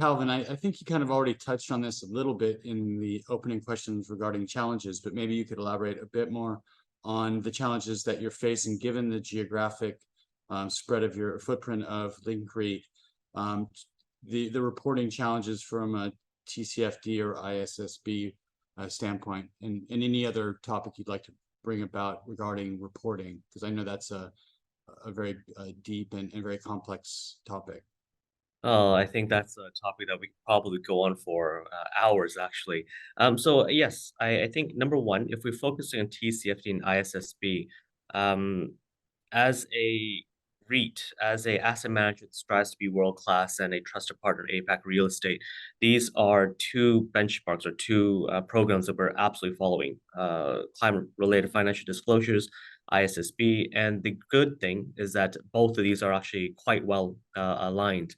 Calvin, I think you kind of already touched on this a little bit in the opening questions regarding challenges, but maybe you could elaborate a bit more on the challenges that you're facing given the geographic spread of your footprint of Link REIT, the reporting challenges from a TCFD or ISSB standpoint, and any other topic you'd like to bring about regarding reporting, because I know that's a very deep and very complex topic. I think that's a topic that we could probably go on for hours, actually. So yes, I think number one, if we're focusing on TCFD and ISSB, um, as a REIT, as a asset manager that strives to be world class and a trusted partner in APAC real estate, these are two benchmarks or two programs that we're absolutely following: climate-related financial disclosures, ISSB, and the good thing is that both of these are actually quite well aligned.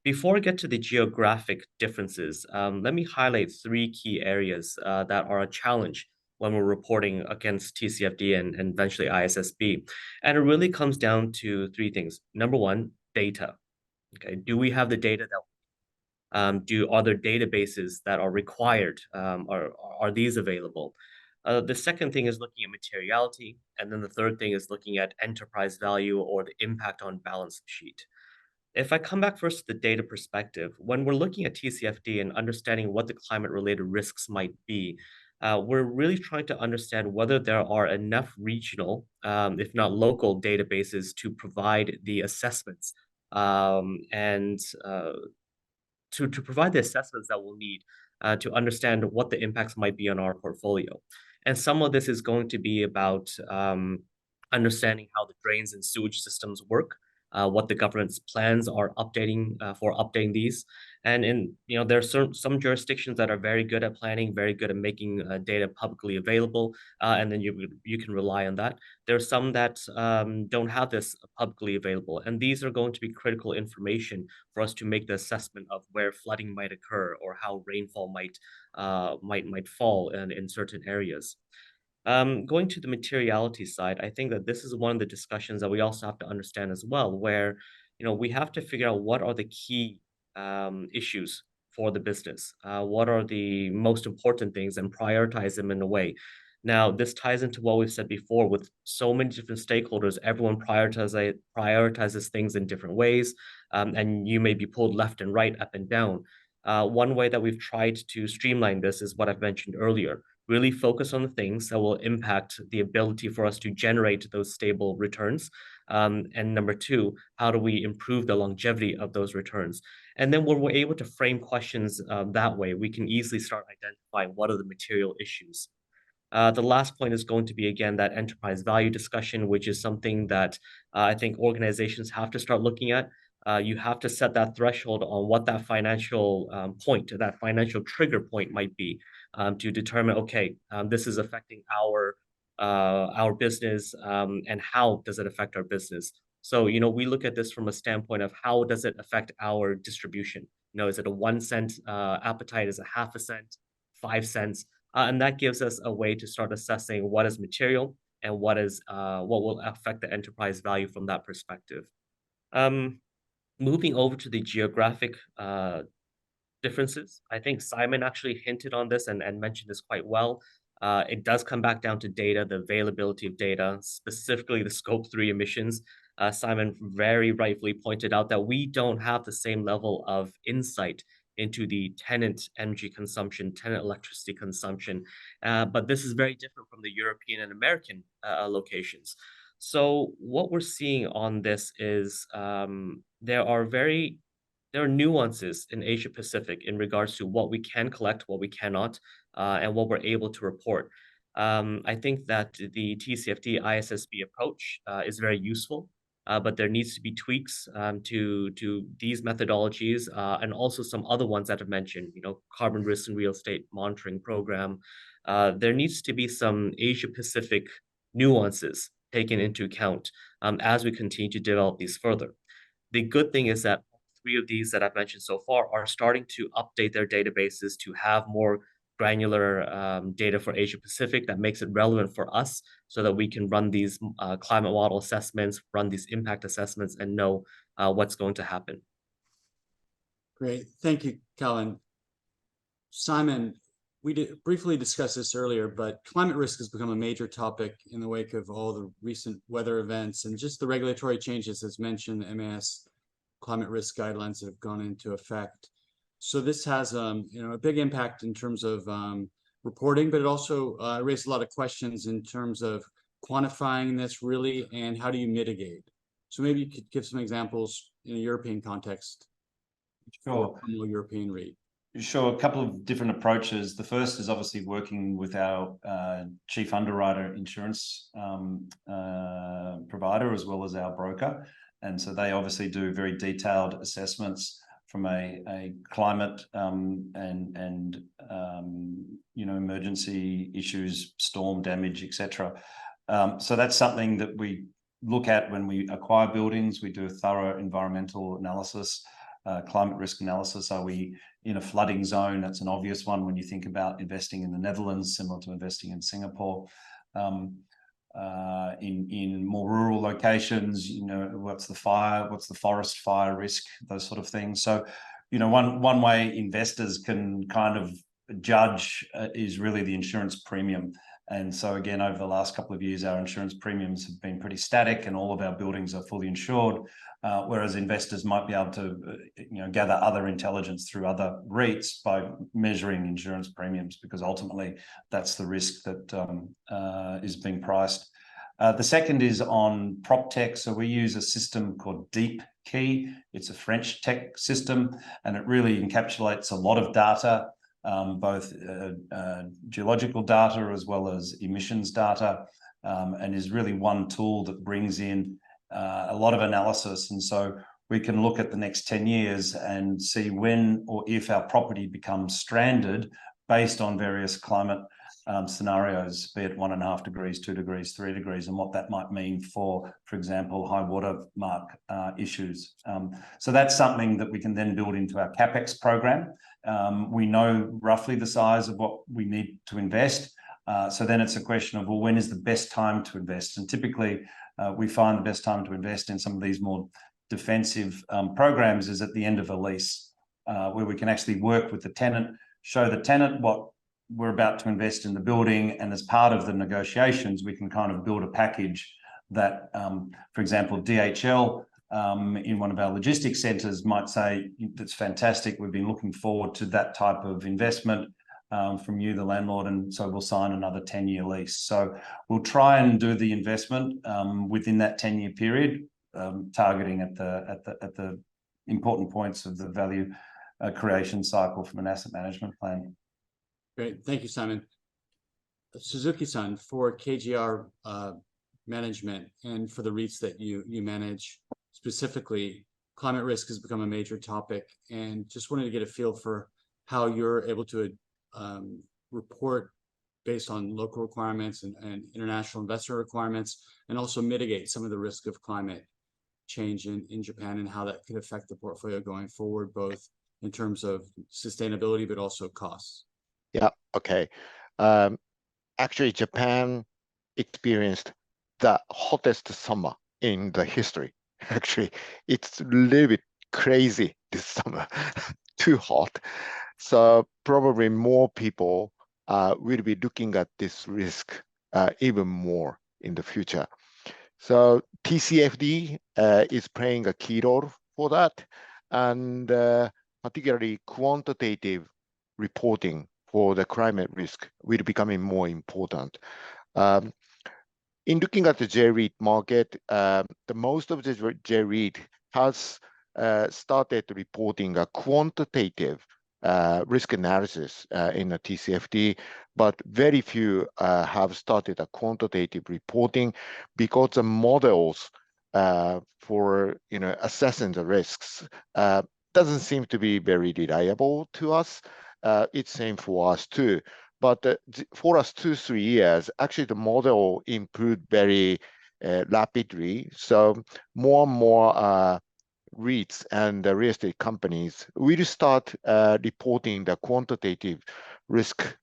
Before I get to the geographic differences, let me highlight three key areas that are a challenge when we're reporting against TCFD and eventually ISSB. And it really comes down to three things. Number one, data. Okay, do we have the data that are there databases that are required? Are these available? The second thing is looking at materiality, and then the third thing is looking at enterprise value or the impact on balance sheet. If I come back first to the data perspective, when we're looking at TCFD and understanding what the climate-related risks might be, we're really trying to understand whether there are enough regional, if not local, databases to provide the assessments and to provide the assessments that we'll need to understand what the impacts might be on our portfolio. And some of this is going to be about understanding how the drains and sewage systems work, what the government's plans are updating for updating these. And there are some jurisdictions that are very good at planning, very good at making data publicly available, and then you can rely on that. There are some that don't have this publicly available, and these are going to be critical information for us to make the assessment of where flooding might occur or how rainfall might fall in certain areas. Going to the materiality side, I think that this is one of the discussions that we also have to understand as well, where we have to figure out what are the key issues for the business, what are the most important things, and prioritize them in a way. Now, this ties into what we've said before with so many different stakeholders. Everyone prioritizes things in different ways, and you may be pulled left and right, up and down. One way that we've tried to streamline this is what I've mentioned earlier. Really focus on the things that will impact the ability for us to generate those stable returns. And number two, how do we improve the longevity of those returns? And then when we're able to frame questions that way, we can easily start identifying what are the material issues. The last point is going to be, again, that enterprise value discussion, which is something that I think organizations have to start looking at. You have to set that threshold on what that financial point, that financial trigger point might be to determine, okay, this is affecting our business, and how does it affect our business? So, we look at this from a standpoint of how does it affect our distribution? Is it a 1 cent appetite? Is it half a cent, 5 cents? And that gives us a way to start assessing what is material and what will affect the enterprise value from that perspective. Moving over to the geographic differences, I think Simon actually hinted on this and mentioned this quite well. It does come back down to data, the availability of data, specifically the Scope 3 emissions. Simon very rightfully pointed out that we don't have the same level of insight into the tenant energy consumption, tenant electricity consumption, but this is very different from the European and American locations. So what we're seeing on this is there are nuances in Asia Pacific in regards to what we can collect, what we cannot, and what we're able to report. I think that the TCFD ISSB approach is very useful, but there needs to be tweaks to these methodologies and also some other ones that I've mentioned. Carbon risk and real estate monitoring program. There needs to be some Asia Pacific nuances taken into account as we continue to develop these further. The good thing is that three of these that I've mentioned so far are starting to update their databases to have more granular data for Asia Pacific that makes it relevant for us so that we can run these climate model assessments, run these impact assessments, and know what's going to happen. Great. Thank you, Colin. Simon, we did briefly discuss this earlier, but climate risk has become a major topic in the wake of all the recent weather events and just the regulatory changes, as mentioned, the MAS climate risk guidelines that have gone into effect. So this has a big impact in terms of reporting, but it also raised a lot of questions in terms of quantifying this really and how do you mitigate. So maybe you could give some examples in a European context. Sure. European REIT. Sure, a couple of different approaches. The first is obviously working with our chief underwriter insurance provider, as well as our broker. And so they obviously do very detailed assessments from a climate and emergency issues, storm damage, etc. So that's something that we look at when we acquire buildings. We do a thorough environmental analysis, climate risk analysis. Are we in a flooding zone? That's an obvious one when you think about investing in the Netherlands, similar to investing in Singapore. In more rural locations, what's the forest fire risk, those sort of things. So, one way investors can kind of judge is really the insurance premium. And so again, over the last couple of years, our insurance premiums have been pretty static and all of our buildings are fully insured, whereas investors might be able to gather other intelligence through other REITs by measuring insurance premiums, because ultimately that's the risk that is being priced. The second is on prop tech. So we use a system called Deep Key. It's a French tech system, and it really encapsulates a lot of data, both geological data as well as emissions data, and is really one tool that brings in a lot of analysis. And so we can look at the next 10 years and see when or if our property becomes stranded based on various climate scenarios, be it 1.5 degrees, 2 degrees, 3 degrees, and what that might mean for example, high water mark issues. So that's something that we can then build into our CapEx program. We know roughly the size of what we need to invest. So then it's a question of, well, when is the best time to invest? And typically we find the best time to invest in some of these more defensive programs is at the end of a lease, where we can actually work with the tenant, show the tenant what we're about to invest in the building, and as part of the negotiations, we can kind of build a package that, for example, DHL in one of our logistics centres might say, that's fantastic, we've been looking forward to that type of investment from you, the landlord, and so we'll sign another 10-year lease. So we'll try and do the investment within that 10-year period, targeting at the important points of the value creation cycle from an asset management plan. Great, thank you, Simon. Suzuki-san, for KGR management and for the REITs that you manage specifically, climate risk has become a major topic, and just wanted to get a feel for how you're able to report based on local requirements and international investor requirements, and also mitigate some of the risk of climate change in Japan, and how that could affect the portfolio going forward, both in terms of sustainability, but also costs. Yeah, okay. Actually, Japan experienced the hottest summer in the history. Actually, it's a little bit crazy this summer, too hot. So probably more people will be looking at this risk even more in the future. So TCFD is playing a key role for that, and particularly quantitative reporting for the climate risk will be becoming more important. In looking at the J-REIT market, the most of the J-REIT has started reporting a quantitative risk analysis in a TCFD, but very few have started a quantitative reporting, because the models for assessing the risks doesn't seem to be very reliable to us. It's same for us too. But for us 2-3 years, actually the model improved very rapidly. So more and more REITs and the real estate companies will start reporting the quantitative risk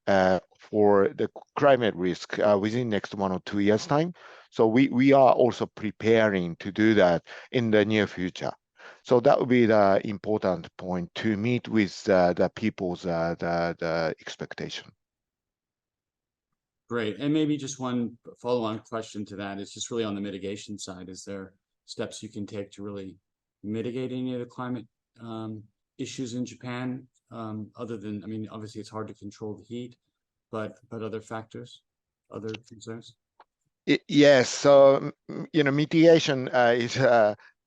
for the climate risk within next 1 or 2 years time. So we are also preparing to do that in the near future. So that would be the important point to meet with the people's the expectation. Great. And maybe just one follow-on question to that is just really on the mitigation side. Is there steps you can take to really mitigate any of the climate issues in Japan? Other than, I mean, obviously it's hard to control the heat, but other factors, other concerns? Yes, so mitigation is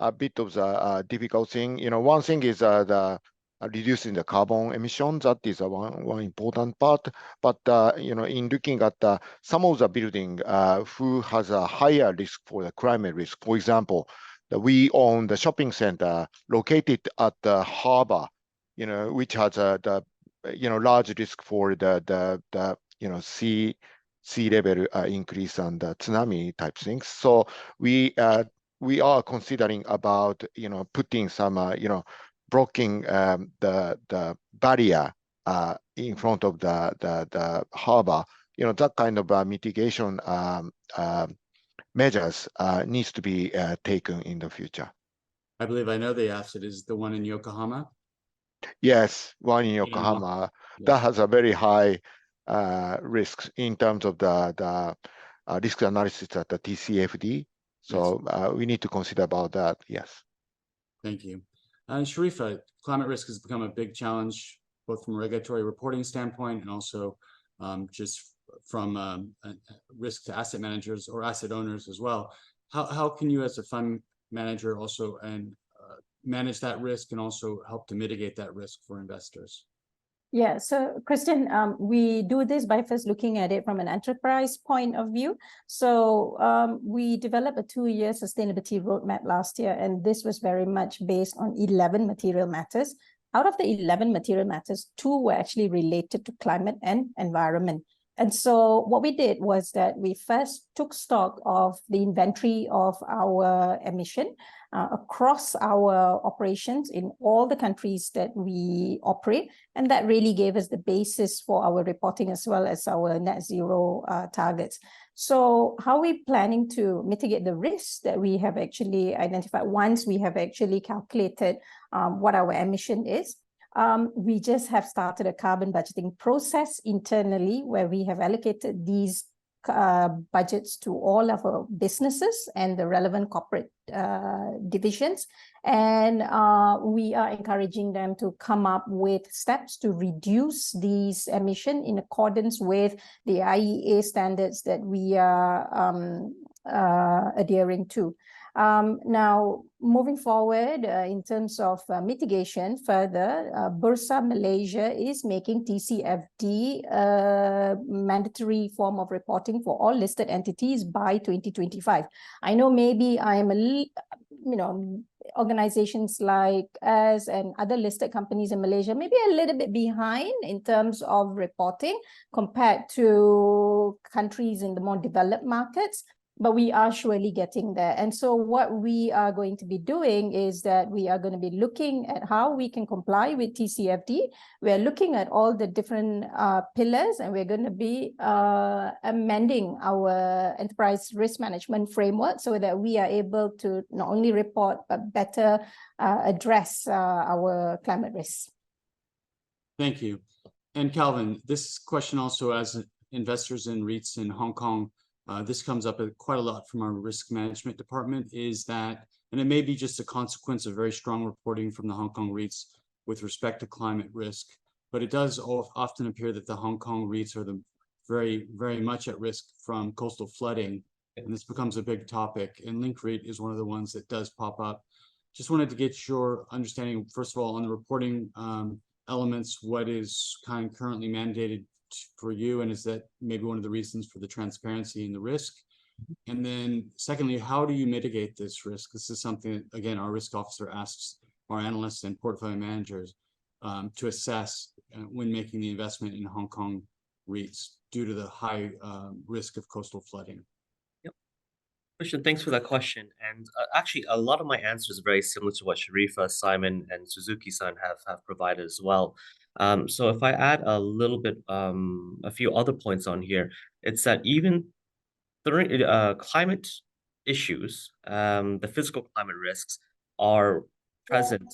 a bit of the difficult thing. One thing is the reducing the carbon emissions. That is one important part. But in looking at some of the building who has a higher risk for the climate risk. For example, we own the shopping center located at the harbor, which has the large risk for the sea level increase and tsunami type things. So we are considering about putting some blocking the barrier in front of the harbor. That kind of mitigation measures needs to be taken in the future. I believe I know the asset is the one in Yokohama. Yes, one in Yokohama that has a very high risks in terms of the risk analysis at the TCFD. So we need to consider about that. Yes. Thank you. Sharifa, climate risk has become a big challenge, both from a regulatory reporting standpoint and also just from risk to asset managers or asset owners as well. How can you as a fund manager also manage that risk and also help to mitigate that risk for investors? Yeah, so Kristen, we do this by first looking at it from an enterprise point of view. So we developed a 2-year sustainability roadmap last year, and this was very much based on 11 material matters. Out of the 11 material matters, 2 were actually related to climate and environment. And so what we did was that we first took stock of the inventory of our emission across our operations in all the countries that we operate. And that really gave us the basis for our reporting as well as our net zero targets. So how are we planning to mitigate the risks that we have actually identified once we have actually calculated what our emission is? We just have started a carbon budgeting process internally where we have allocated these budgets to all of our businesses and the relevant corporate divisions. And we are encouraging them to come up with steps to reduce these emissions in accordance with the IEA standards that we are adhering to. Now, moving forward, in terms of mitigation further, Bursa Malaysia is making TCFD a mandatory form of reporting for all listed entities by 2025. I know maybe I'm organizations like us and other listed companies in Malaysia maybe a little bit behind in terms of reporting compared to countries in the more developed markets. But we are surely getting there. And so what we are going to be doing is that we are going to be looking at how we can comply with TCFD. We're looking at all the different pillars, and we're going to be amending our enterprise risk management framework so that we are able to not only report, but better address our climate risks. Thank you. And Calvin, this question also, as investors in REITs in Hong Kong, this comes up quite a lot from our risk management department, is that, and it may be just a consequence of very strong reporting from the Hong Kong REITs with respect to climate risk, but it does often appear that the Hong Kong REITs are very, very much at risk from coastal flooding, and this becomes a big topic, and Link REIT is one of the ones that does pop up. Just wanted to get your understanding, first of all, on the reporting elements, what is currently mandated for you, and is that maybe one of the reasons for the transparency and the risk? And then secondly, how do you mitigate this risk? This is something that, again, our risk officer asks our analysts and portfolio managers to assess when making the investment in Hong Kong REITs due to the high risk of coastal flooding. Yep. Christian, thanks for that question. And actually, a lot of my answers are very similar to what Sharifa, Simon, and Suzuki-san have provided as well. So if I add a little bit, a few other points on here, it's that even during climate issues, the physical climate risks are present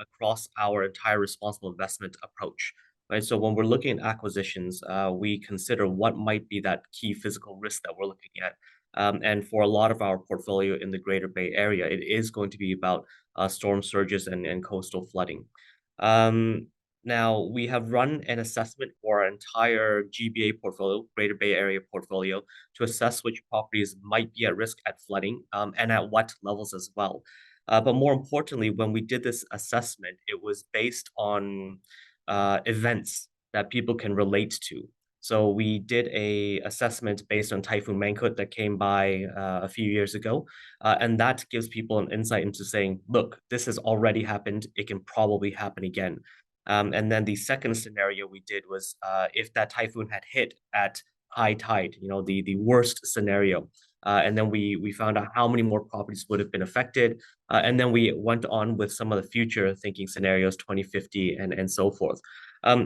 across our entire responsible investment approach, right? So when we're looking at acquisitions, we consider what might be that key physical risk that we're looking at. And for a lot of our portfolio in the Greater Bay Area, it is going to be about storm surges and coastal flooding. Now, we have run an assessment for our entire GBA portfolio, Greater Bay Area portfolio, to assess which properties might be at risk at flooding and at what levels as well. But more importantly, when we did this assessment, it was based on events that people can relate to. So we did a assessment based on Typhoon Mangkhut that came by a few years ago, and that gives people an insight into saying, look, this has already happened. It can probably happen again. And then the second scenario we did was if that typhoon had hit at high tide, the worst scenario. And then we found out how many more properties would have been affected. And then we went on with some of the future thinking scenarios, 2050 and so forth.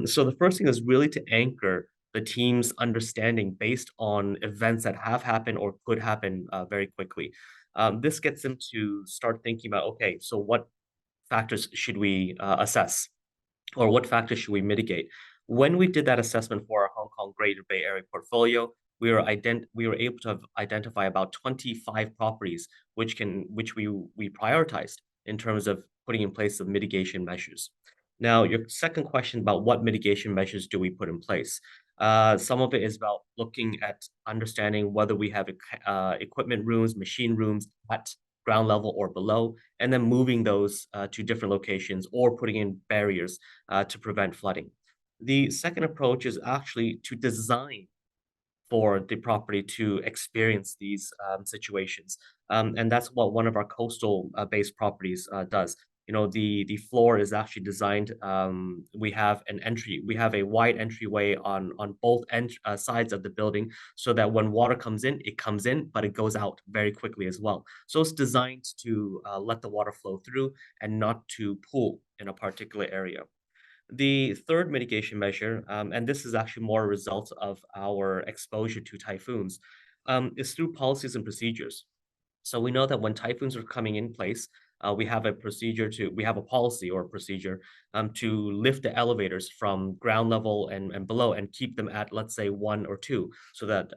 So the first thing is really to anchor the team's understanding based on events that have happened or could happen very quickly. This gets them to start thinking about, okay, so what factors should we assess? Or what factors should we mitigate? When we did that assessment for our Hong Kong Greater Bay Area portfolio, we were able to identify about 25 properties which we prioritized in terms of putting in place the mitigation measures. Now, your second question about what mitigation measures do we put in place? Some of it is about looking at understanding whether we have equipment rooms, machine rooms at ground level or below, and then moving those to different locations or putting in barriers to prevent flooding. The second approach is actually to design for the property to experience these situations. And that's what one of our coastal based properties does. The floor is actually designed. We have a wide entryway on both sides of the building so that when water comes in, it comes in, but it goes out very quickly as well. So it's designed to let the water flow through and not to pool in a particular area. The third mitigation measure, and this is actually more a result of our exposure to typhoons, is through policies and procedures. So we know that when typhoons are coming in place, we have a policy or a procedure to lift the elevators from ground level and below and keep them at, let's say, 1 or 2, so that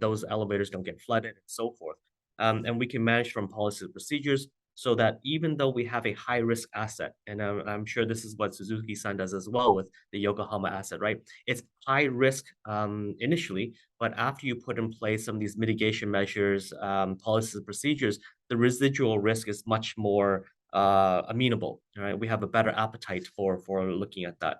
those elevators don't get flooded and so forth. And we can manage from policies and procedures so that even though we have a high risk asset, and I'm sure this is what Suzuki-san does as well with the Yokohama asset, right? It's high risk initially, but after you put in place some of these mitigation measures, policies and procedures, the residual risk is much more amenable, right? We have a better appetite for looking at that.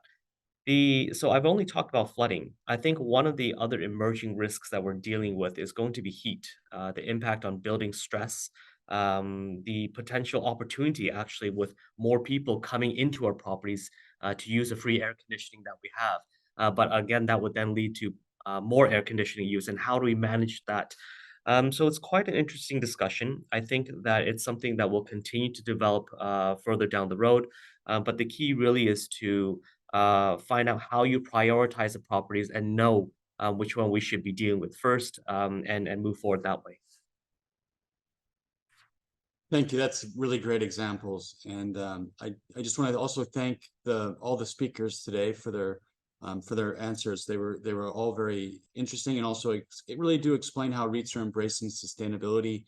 So I've only talked about flooding. I think one of the other emerging risks that we're dealing with is going to be heat, the impact on building stress, the potential opportunity actually with more people coming into our properties to use the free air conditioning that we have. But again, that would then lead to more air conditioning use, and how do we manage that? So it's quite an interesting discussion. I think that it's something that will continue to develop further down the road. But the key really is to find out how you prioritize the properties and know which one we should be dealing with first, and move forward that way. Thank you. That's really great examples. And I just want to also thank all the speakers today for their answers. They were all very interesting, and also it really do explain how REITs are embracing sustainability,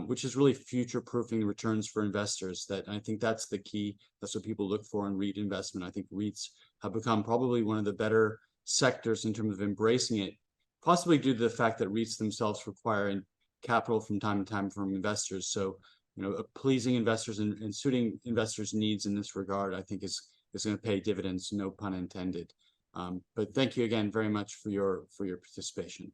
which is really future-proofing returns for investors. That I think that's the key. That's what people look for in REIT investment. I think REITs have become probably one of the better sectors in terms of embracing it, possibly due to the fact that REITs themselves require capital from time to time from investors. So, pleasing investors and suiting investors' needs in this regard, I think is going to pay dividends, no pun intended. But thank you again very much for your participation.